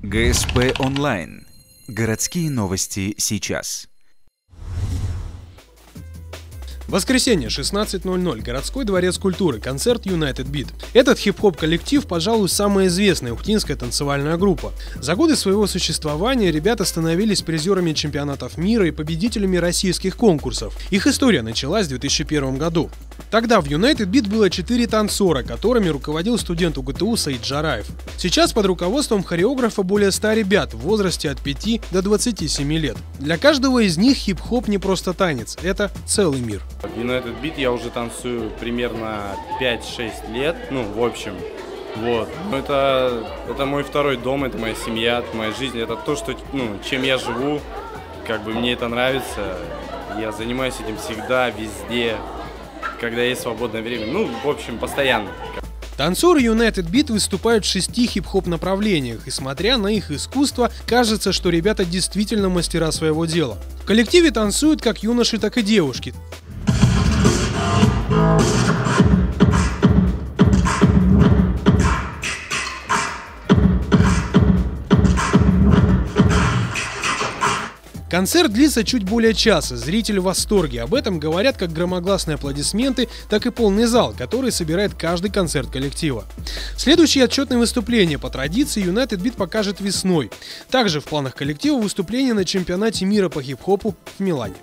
ГСП онлайн. Городские новости сейчас. Воскресенье, 16:00. Городской дворец культуры. Концерт United Beat. Этот хип-хоп коллектив, пожалуй, самая известная ухтинская танцевальная группа. За годы своего существования ребята становились призерами чемпионатов мира и победителями российских конкурсов. Их история началась в 2001 году. Тогда в United Beat было 4 танцора, которыми руководил студент УГТУ Саид Джараев. Сейчас под руководством хореографа более 100 ребят в возрасте от 5 до 27 лет. Для каждого из них хип-хоп не просто танец, это целый мир. В United Beat я уже танцую примерно 5-6 лет, в общем. Вот. Это мой второй дом, это моя семья, это моя жизнь, это то, что, чем я живу, мне это нравится. Я занимаюсь этим всегда, везде, когда есть свободное время, в общем, постоянно. Танцоры United Beat выступают в 6 хип-хоп направлениях, и смотря на их искусство, кажется, что ребята действительно мастера своего дела. В коллективе танцуют как юноши, так и девушки. Концерт длится чуть более часа, зритель в восторге. Об этом говорят как громогласные аплодисменты, так и полный зал, который собирает каждый концерт коллектива. Следующее отчетное выступление по традиции United Beat покажет весной. Также в планах коллектива выступление на чемпионате мира по хип-хопу в Милане.